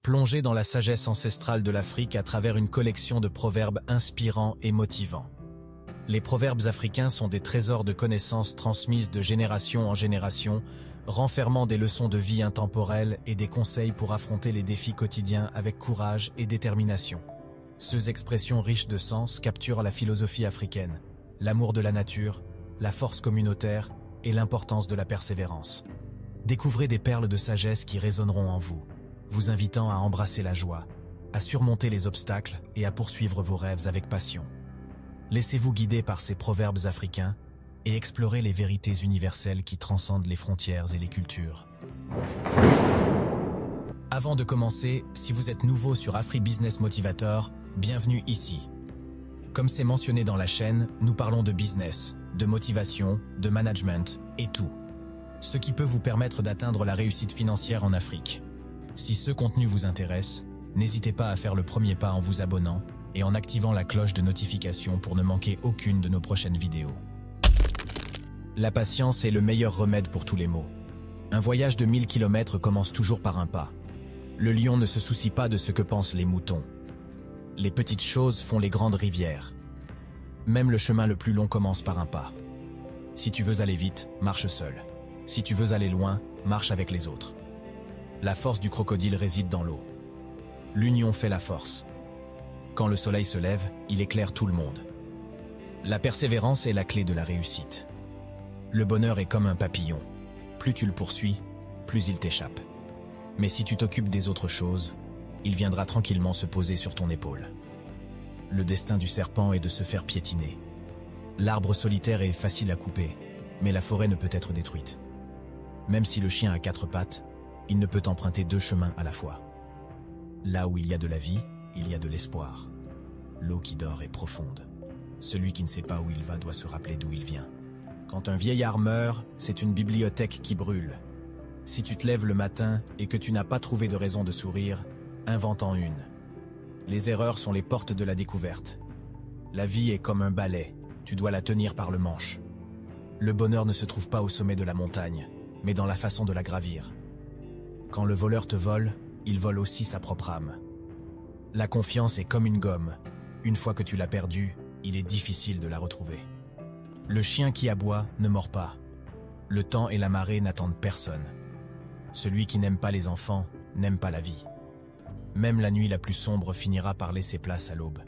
Plongez dans la sagesse ancestrale de l'Afrique à travers une collection de proverbes inspirants et motivants. Les proverbes africains sont des trésors de connaissances transmises de génération en génération, renfermant des leçons de vie intemporelles et des conseils pour affronter les défis quotidiens avec courage et détermination. Ces expressions riches de sens capturent la philosophie africaine, l'amour de la nature, la force communautaire et l'importance de la persévérance. Découvrez des perles de sagesse qui résonneront en vous, vous invitant à embrasser la joie, à surmonter les obstacles et à poursuivre vos rêves avec passion. Laissez-vous guider par ces proverbes africains et explorez les vérités universelles qui transcendent les frontières et les cultures. Avant de commencer, si vous êtes nouveau sur AfriBusiness Motivator, bienvenue ici. Comme c'est mentionné dans la chaîne, nous parlons de business, de motivation, de management et tout. Ce qui peut vous permettre d'atteindre la réussite financière en Afrique. Si ce contenu vous intéresse, n'hésitez pas à faire le premier pas en vous abonnant et en activant la cloche de notification pour ne manquer aucune de nos prochaines vidéos. La patience est le meilleur remède pour tous les maux. Un voyage de 1000 km commence toujours par un pas. Le lion ne se soucie pas de ce que pensent les moutons. Les petites choses font les grandes rivières. Même le chemin le plus long commence par un pas. Si tu veux aller vite, marche seul. Si tu veux aller loin, marche avec les autres. La force du crocodile réside dans l'eau. L'union fait la force. Quand le soleil se lève, il éclaire tout le monde. La persévérance est la clé de la réussite. Le bonheur est comme un papillon. Plus tu le poursuis, plus il t'échappe. Mais si tu t'occupes des autres choses, il viendra tranquillement se poser sur ton épaule. Le destin du serpent est de se faire piétiner. L'arbre solitaire est facile à couper, mais la forêt ne peut être détruite. Même si le chien a 4 pattes, il ne peut emprunter 2 chemins à la fois. Là où il y a de la vie, il y a de l'espoir. L'eau qui dort est profonde. Celui qui ne sait pas où il va doit se rappeler d'où il vient. Quand un vieillard meurt, c'est une bibliothèque qui brûle. Si tu te lèves le matin et que tu n'as pas trouvé de raison de sourire, invente-en une. Les erreurs sont les portes de la découverte. La vie est comme un balai, tu dois la tenir par le manche. Le bonheur ne se trouve pas au sommet de la montagne, mais dans la façon de la gravir. Quand le voleur te vole, il vole aussi sa propre âme. La confiance est comme une gomme. Une fois que tu l'as perdue, il est difficile de la retrouver. Le chien qui aboie ne mord pas. Le temps et la marée n'attendent personne. Celui qui n'aime pas les enfants n'aime pas la vie. Même la nuit la plus sombre finira par laisser place à l'aube.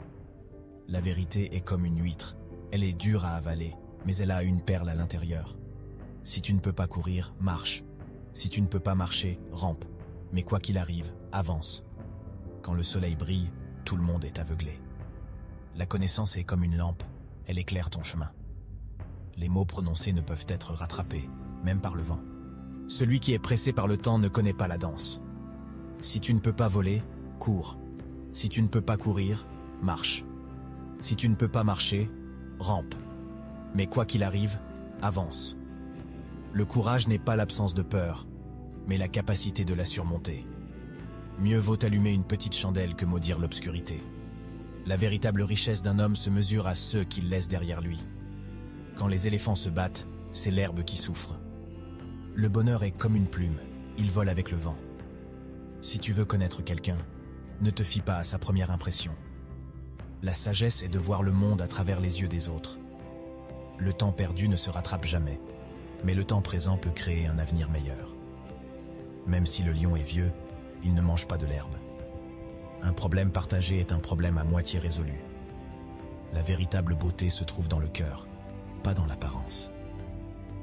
La vérité est comme une huître. Elle est dure à avaler, mais elle a une perle à l'intérieur. Si tu ne peux pas courir, marche. Si tu ne peux pas marcher, rampe. Mais quoi qu'il arrive, avance. Quand le soleil brille, tout le monde est aveuglé. La connaissance est comme une lampe, elle éclaire ton chemin. Les mots prononcés ne peuvent être rattrapés, même par le vent. Celui qui est pressé par le temps ne connaît pas la danse. Si tu ne peux pas voler, cours. Si tu ne peux pas courir, marche. Si tu ne peux pas marcher, rampe. Mais quoi qu'il arrive, avance. Le courage n'est pas l'absence de peur, mais la capacité de la surmonter. Mieux vaut allumer une petite chandelle que maudire l'obscurité. La véritable richesse d'un homme se mesure à ceux qu'il laisse derrière lui. Quand les éléphants se battent, c'est l'herbe qui souffre. Le bonheur est comme une plume, il vole avec le vent. Si tu veux connaître quelqu'un, ne te fie pas à sa première impression. La sagesse est de voir le monde à travers les yeux des autres. Le temps perdu ne se rattrape jamais, mais le temps présent peut créer un avenir meilleur. Même si le lion est vieux, il ne mange pas de l'herbe. Un problème partagé est un problème à moitié résolu. La véritable beauté se trouve dans le cœur, pas dans l'apparence.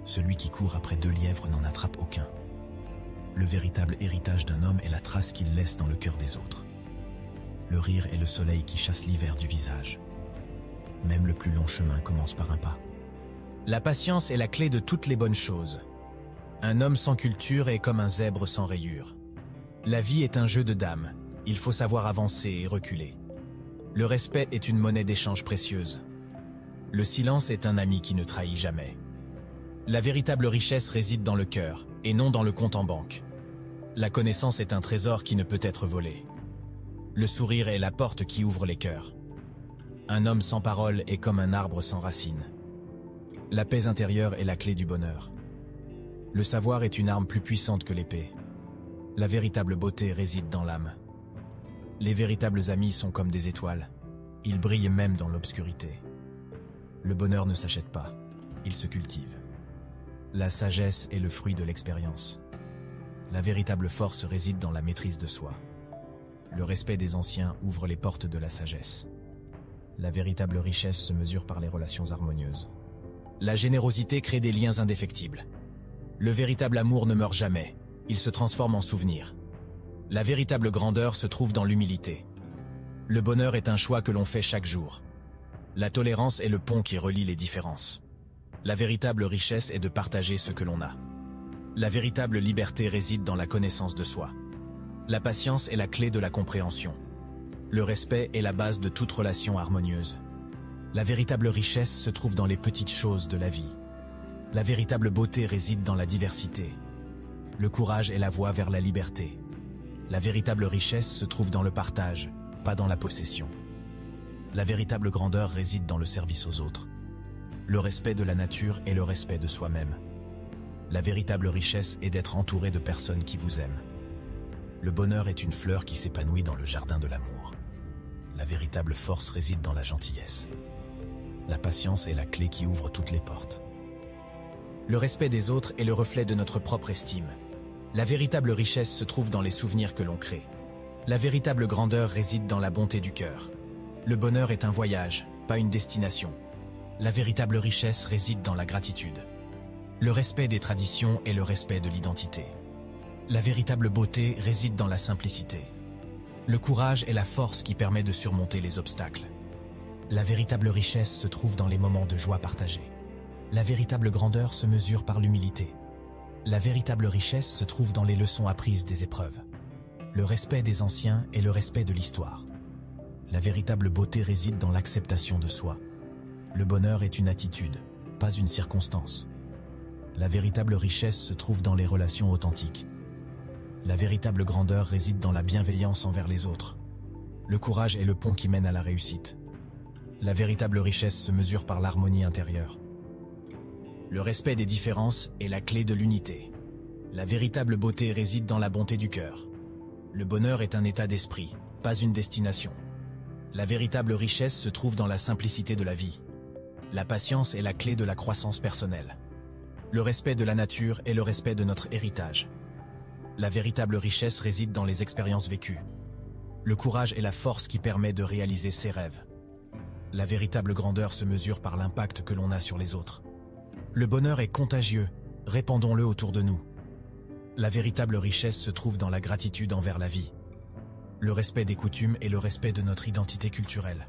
Celui qui court après 2 lièvres n'en attrape aucun. Le véritable héritage d'un homme est la trace qu'il laisse dans le cœur des autres. Le rire est le soleil qui chasse l'hiver du visage. Même le plus long chemin commence par un pas. La patience est la clé de toutes les bonnes choses. Un homme sans culture est comme un zèbre sans rayures. La vie est un jeu de dames, il faut savoir avancer et reculer. Le respect est une monnaie d'échange précieuse. Le silence est un ami qui ne trahit jamais. La véritable richesse réside dans le cœur, et non dans le compte en banque. La connaissance est un trésor qui ne peut être volé. Le sourire est la porte qui ouvre les cœurs. Un homme sans parole est comme un arbre sans racines. La paix intérieure est la clé du bonheur. Le savoir est une arme plus puissante que l'épée. La véritable beauté réside dans l'âme. Les véritables amis sont comme des étoiles. Ils brillent même dans l'obscurité. Le bonheur ne s'achète pas, il se cultive. La sagesse est le fruit de l'expérience. La véritable force réside dans la maîtrise de soi. Le respect des anciens ouvre les portes de la sagesse. La véritable richesse se mesure par les relations harmonieuses. La générosité crée des liens indéfectibles. Le véritable amour ne meurt jamais, il se transforme en souvenir. La véritable grandeur se trouve dans l'humilité. Le bonheur est un choix que l'on fait chaque jour. La tolérance est le pont qui relie les différences. La véritable richesse est de partager ce que l'on a. La véritable liberté réside dans la connaissance de soi. La patience est la clé de la compréhension. Le respect est la base de toute relation harmonieuse. La véritable richesse se trouve dans les petites choses de la vie. La véritable beauté réside dans la diversité. Le courage est la voie vers la liberté. La véritable richesse se trouve dans le partage, pas dans la possession. La véritable grandeur réside dans le service aux autres. Le respect de la nature et le respect de soi-même. La véritable richesse est d'être entouré de personnes qui vous aiment. Le bonheur est une fleur qui s'épanouit dans le jardin de l'amour. La véritable force réside dans la gentillesse. La patience est la clé qui ouvre toutes les portes. Le respect des autres est le reflet de notre propre estime. La véritable richesse se trouve dans les souvenirs que l'on crée. La véritable grandeur réside dans la bonté du cœur. Le bonheur est un voyage, pas une destination. La véritable richesse réside dans la gratitude. Le respect des traditions et le respect de l'identité. La véritable beauté réside dans la simplicité. Le courage est la force qui permet de surmonter les obstacles. La véritable richesse se trouve dans les moments de joie partagés. La véritable grandeur se mesure par l'humilité. La véritable richesse se trouve dans les leçons apprises des épreuves. Le respect des anciens et le respect de l'histoire. La véritable beauté réside dans l'acceptation de soi. Le bonheur est une attitude, pas une circonstance. La véritable richesse se trouve dans les relations authentiques. La véritable grandeur réside dans la bienveillance envers les autres. Le courage est le pont qui mène à la réussite. La véritable richesse se mesure par l'harmonie intérieure. Le respect des différences est la clé de l'unité. La véritable beauté réside dans la bonté du cœur. Le bonheur est un état d'esprit, pas une destination. La véritable richesse se trouve dans la simplicité de la vie. La patience est la clé de la croissance personnelle. Le respect de la nature est le respect de notre héritage. La véritable richesse réside dans les expériences vécues. Le courage est la force qui permet de réaliser ses rêves. La véritable grandeur se mesure par l'impact que l'on a sur les autres. Le bonheur est contagieux, répandons-le autour de nous. La véritable richesse se trouve dans la gratitude envers la vie. Le respect des coutumes et le respect de notre identité culturelle.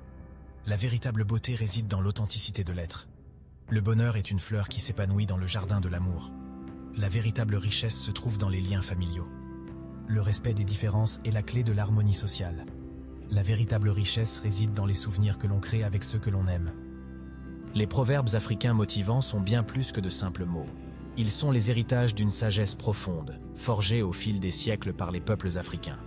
La véritable beauté réside dans l'authenticité de l'être. Le bonheur est une fleur qui s'épanouit dans le jardin de l'amour. La véritable richesse se trouve dans les liens familiaux. Le respect des différences est la clé de l'harmonie sociale. La véritable richesse réside dans les souvenirs que l'on crée avec ceux que l'on aime. Les proverbes africains motivants sont bien plus que de simples mots. Ils sont les héritages d'une sagesse profonde, forgée au fil des siècles par les peuples africains.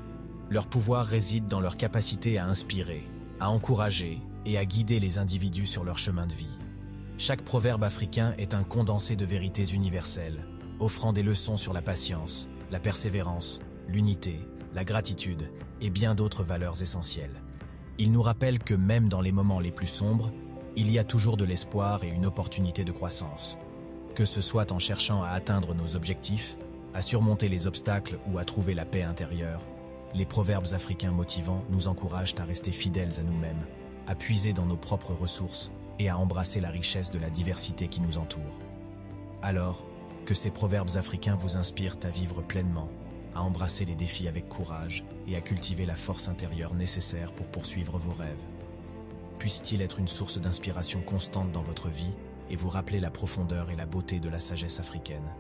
Leur pouvoir réside dans leur capacité à inspirer, à encourager et à guider les individus sur leur chemin de vie. Chaque proverbe africain est un condensé de vérités universelles, offrant des leçons sur la patience, la persévérance, l'unité, la gratitude et bien d'autres valeurs essentielles. Il nous rappelle que même dans les moments les plus sombres, il y a toujours de l'espoir et une opportunité de croissance. Que ce soit en cherchant à atteindre nos objectifs, à surmonter les obstacles ou à trouver la paix intérieure, les proverbes africains motivants nous encouragent à rester fidèles à nous-mêmes, à puiser dans nos propres ressources et à embrasser la richesse de la diversité qui nous entoure. Alors, que ces proverbes africains vous inspirent à vivre pleinement, à embrasser les défis avec courage et à cultiver la force intérieure nécessaire pour poursuivre vos rêves. Puisse-t-il être une source d'inspiration constante dans votre vie et vous rappeler la profondeur et la beauté de la sagesse africaine.